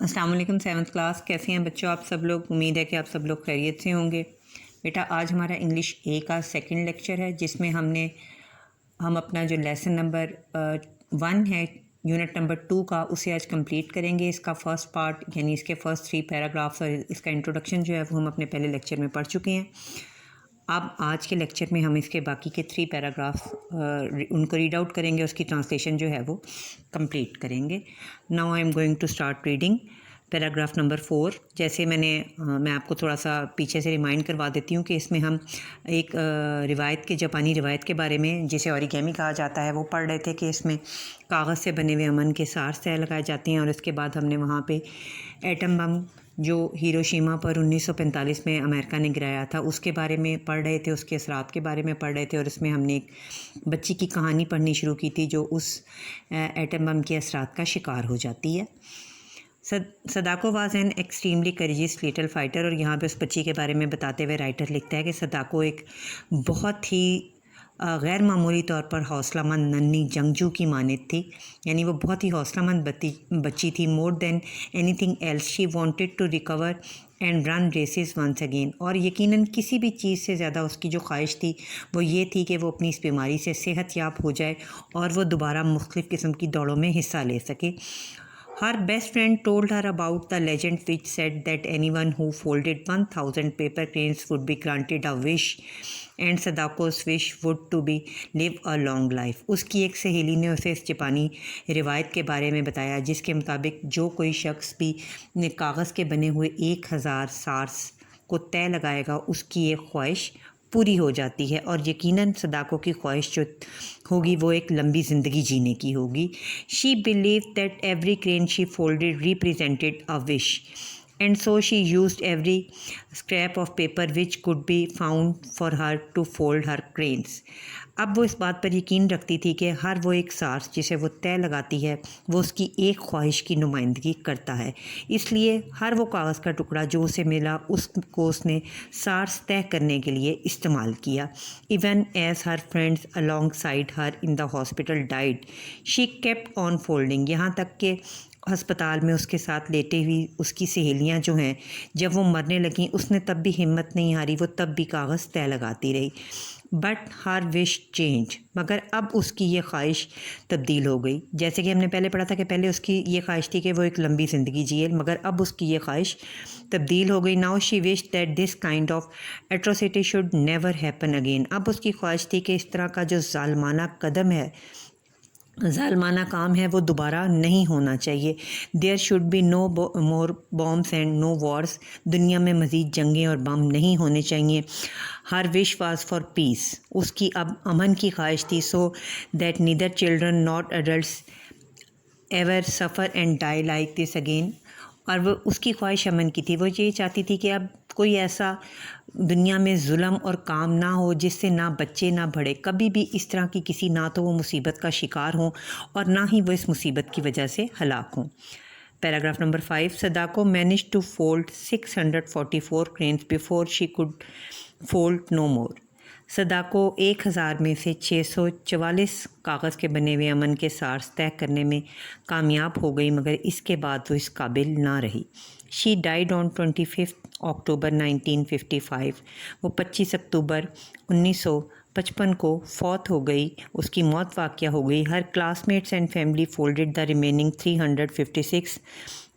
السلام علیکم 7th class, کیسے ہیں بچوں آپ سب لوگ؟ امید ہے کہ آپ سب لوگ خیریت سے ہوں گے۔ بیٹا آج ہمارا انگلش اے کا سیکنڈ لیکچر ہے، جس میں ہم اپنا جو لیسن نمبر 1 ہے یونٹ نمبر 2 کا اسے آج کمپلیٹ کریں گے۔ اس کا فرسٹ پارٹ یعنی اس کے فرسٹ 3 پیراگرافس اور اس کا انٹروڈکشن جو ہے وہ ہم اپنے پہلے لیکچر میں پڑھ چکے ہیں۔ اب آج کے لیکچر میں ہم اس کے باقی کے 3 پیراگرافس ان کو ریڈ آؤٹ کریں گے، اس کی ٹرانسلیشن جو ہے وہ کمپلیٹ کریں گے۔ Now I am going to start reading paragraph number 4۔ جیسے میں آپ کو تھوڑا سا پیچھے سے ریمائنڈ کروا دیتی ہوں کہ اس میں ہم ایک جاپانی روایت کے بارے میں، جسے اوریگیمی کہا جاتا ہے، وہ پڑھ رہے تھے کہ اس میں کاغذ سے بنے ہوئے امن کے سار طے لگائے جاتے ہیں، اور اس کے بعد ہم نے وہاں پہ ایٹم بم جو ہیروشیما پر 1945 میں امریکہ نے گرایا تھا اس کے بارے میں پڑھ رہے تھے، اس کے اثرات کے بارے میں پڑھ رہے تھے، اور اس میں ہم نے ایک بچی کی کہانی پڑھنی شروع کی تھی جو اس ایٹم بم کے اثرات کا شکار ہو جاتی ہے۔ Sadako was an extremely courageous little fighter, اور یہاں پہ اس بچی کے بارے میں بتاتے ہوئے رائٹر لکھتا ہے کہ سداکو ایک بہت ہی غیر معمولی طور پر حوصلہ مند ننھی جنگجو کی مانند تھی، یعنی وہ بہت ہی حوصلہ مند بچی تھی۔ مور دین any thing else she wanted to recover and run races once again, اور یقیناً کسی بھی چیز سے زیادہ اس کی جو خواہش تھی وہ یہ تھی کہ وہ اپنی اس بیماری سے صحت یاب ہو جائے اور وہ دوبارہ مختلف قسم کی دوڑوں میں حصہ لے سکے۔ Her best friend told her about the legend which said that anyone who folded 1000 paper cranes would be granted a wish, and Sadako's wish would to be live a long life. اس کی ایک سہیلی نے اسے اس جاپانی روایت کے بارے میں بتایا جس کے مطابق جو کوئی شخص بھی کاغذ کے بنے ہوئے 1000 سارس کو طے لگائے گا اس کی ایک خواہش پوری ہو جاتی ہے، اور یقیناً صداقو کی خواہش جو ہوگی وہ ایک لمبی زندگی جینے کی ہوگی۔ She believed that every crane she folded represented a wish, and so she used every scrap of paper which could be found for her to fold her cranes. اب وہ اس بات پر یقین رکھتی تھی کہ ہر وہ ایک سارس جسے وہ طے لگاتی ہے وہ اس کی ایک خواہش کی نمائندگی کرتا ہے، اس لیے ہر وہ کاغذ کا ٹکڑا جو اسے ملا اس کو اس نے سارس طے کرنے کے لیے استعمال کیا۔ Even as her friends alongside her in the hospital died, she kept on folding، یہاں تک کہ ہسپتال میں اس کے ساتھ لیٹے ہوئی اس کی سہیلیاں جو ہیں جب وہ مرنے لگیں اس نے تب بھی ہمت نہیں ہاری، وہ تب بھی کاغذ طے لگاتی رہی۔ بٹ ہر وش چینج، مگر اب اس کی یہ خواہش تبدیل ہو گئی۔ جیسے کہ ہم نے پہلے پڑھا تھا کہ پہلے اس کی یہ خواہش تھی کہ وہ ایک لمبی زندگی جیے، مگر اب اس کی یہ خواہش تبدیل ہو گئی۔ Now she wish that this kind of atrocity should never happen again, اب اس کی خواہش تھی کہ اس طرح کا جو ظالمانہ کام ہے وہ دوبارہ نہیں ہونا چاہیے۔ There should be no more bombs and no wars, دنیا میں مزید جنگیں اور بم نہیں ہونے چاہیے۔ ہر وش واز فار پیس، اس کی اب امن کی خواہش تھی، so that neither children not adults ever suffer and die like this again, اور وہ اس کی خواہش امن کی تھی، وہ یہ چاہتی تھی کہ اب کوئی ایسا دنیا میں ظلم اور کام نہ ہو جس سے نہ بچے نہ بڑے کبھی بھی اس طرح کی کسی نہ تو وہ مصیبت کا شکار ہوں اور نہ ہی وہ اس مصیبت کی وجہ سے ہلاک ہوں۔ Paragraph number 5۔ صداقو managed to fold 644 cranes before she could fold no more۔ صداقو 1000 میں سے 644 کاغذ کے بنے ہوئے امن کے سارس طے کرنے میں کامیاب ہو گئی، مگر اس کے بعد وہ اس قابل نہ رہی۔ She died on 25 October 1955، وہ 25 اکتوبر 1955 کو فوت ہو گئی، اس کی موت واقع ہو گئی۔ Her classmates and family folded the remaining 356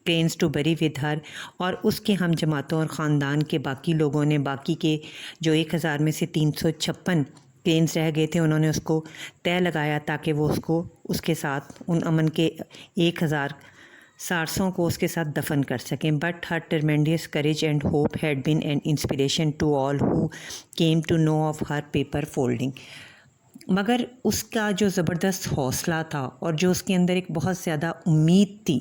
cranes to bury with her, اور اس کے ہم جماعتوں اور خاندان کے باقی لوگوں نے باقی کے جو 1000 میں سے 356 کینس رہ گئے تھے انہوں نے اس کو طے لگایا تاکہ وہ اس کے ساتھ ان امن کے 1000 سارسوں کو اس کے ساتھ دفن کر سکیں۔ But her tremendous courage and hope had been an inspiration to all who came to know of her paper folding, مگر اس کا جو زبردست حوصلہ تھا اور جو اس کے اندر ایک بہت زیادہ امید تھی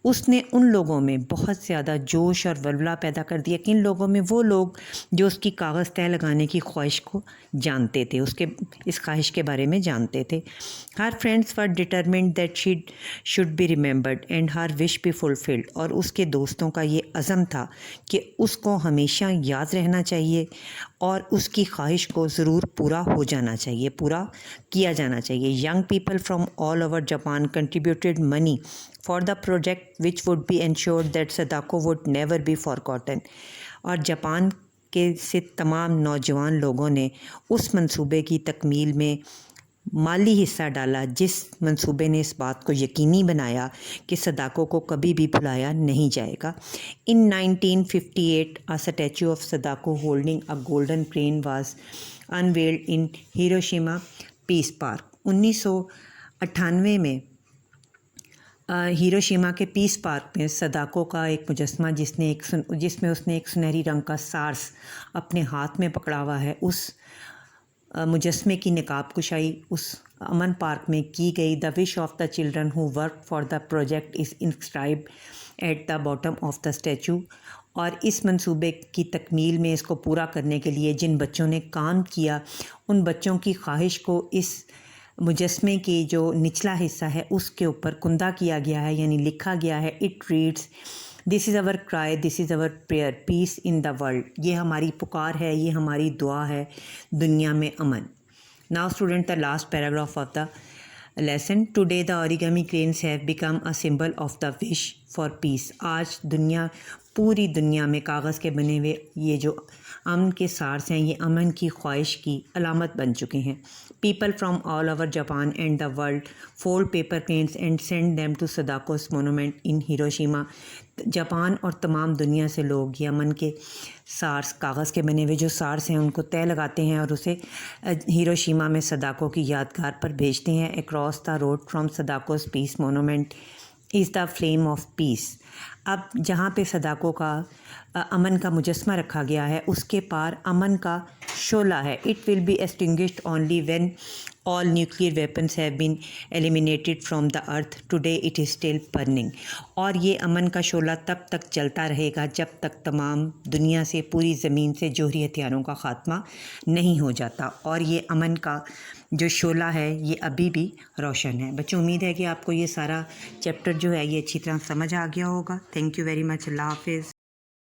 اس نے ان لوگوں میں بہت زیادہ جوش اور ولولہ پیدا کر دیا کہ ان لوگوں میں وہ لوگ جو اس کی کاغذ طے لگانے کی خواہش کو جانتے تھے، اس خواہش کے بارے میں جانتے تھے۔ Her friends were determined that she should be remembered and her wish be fulfilled, اور اس کے دوستوں کا یہ عزم تھا کہ اس کو ہمیشہ یاد رہنا چاہیے اور اس کی خواہش کو ضرور پورا ہو جانا چاہیے، پورا کیا جانا چاہیے۔ Young people from all over Japan contributed money for the project which would be ensured that Sadako would never be forgotten. اور جاپان کے سے تمام نوجوان لوگوں نے اس منصوبے کی تکمیل میں مالی حصہ ڈالا جس منصوبے نے اس بات کو یقینی بنایا کہ صداقو کو کبھی بھی بھلایا نہیں جائے گا. In 1958 a statue of Sadako holding a golden crane was unveiled in Hiroshima Peace Park. 1998 میں ہیروشیما کے پیس پارک میں صداقو کا ایک مجسمہ جس میں اس نے ایک سنہری رنگ کا سارس اپنے ہاتھ میں پکڑا ہوا ہے، اس مجسمے کی نقاب کشائی اس امن پارک میں کی گئی. The wish of the children who work for the project is inscribe at the bottom of the statue. اور اس منصوبے کی تکمیل میں اس کو پورا کرنے کے لیے جن بچوں نے کام کیا ان بچوں کی خواہش کو اس مجسمے کی جو نچلا حصہ ہے اس کے اوپر کندہ کیا گیا ہے، یعنی لکھا گیا ہے it reads this is our cry, this is our prayer, peace in the world. یہ ہماری پکار ہے، یہ ہماری دعا ہے دنیا میں امن. Now student the last paragraph of the lesson. Today the origami cranes have become a symbol of the wish for peace. آج پوری دنیا میں کاغذ کے بنے ہوئے یہ جو امن کے سارس ہیں یہ امن کی خواہش کی علامت بن چکے ہیں. People from all over Japan and the world fold paper cranes and send them to Sadako's monument in Hiroshima. Japan اور تمام دنیا سے لوگ یہ امن کے سارس، کاغذ کے بنے ہوئے جو سارس ہیں ان کو تہہ لگاتے ہیں اور اسے ہیروشیما میں صداقو کی یادگار پر بھیجتے ہیں. Across the road from Sadako's peace monument is the flame of peace. اب جہاں پہ صداقو کا امن کا مجسمہ رکھا گیا ہے اس کے پار امن کا شعلہ ہے. It will be extinguished only when all nuclear weapons have been eliminated from the earth. Today it is still burning. اور یہ امن کا شعلہ تب تک چلتا رہے گا جب تک تمام دنیا سے، پوری زمین سے جوہری ہتھیاروں کا خاتمہ نہیں ہو جاتا. اور یہ امن کا جو شعلہ ہے یہ ابھی بھی روشن ہے. بچوں امید ہے کہ آپ کو یہ سارا چیپٹر جو ہے یہ اچھی طرح سمجھ آ گیا ہوگا. Thank you very much. اللہ حافظ.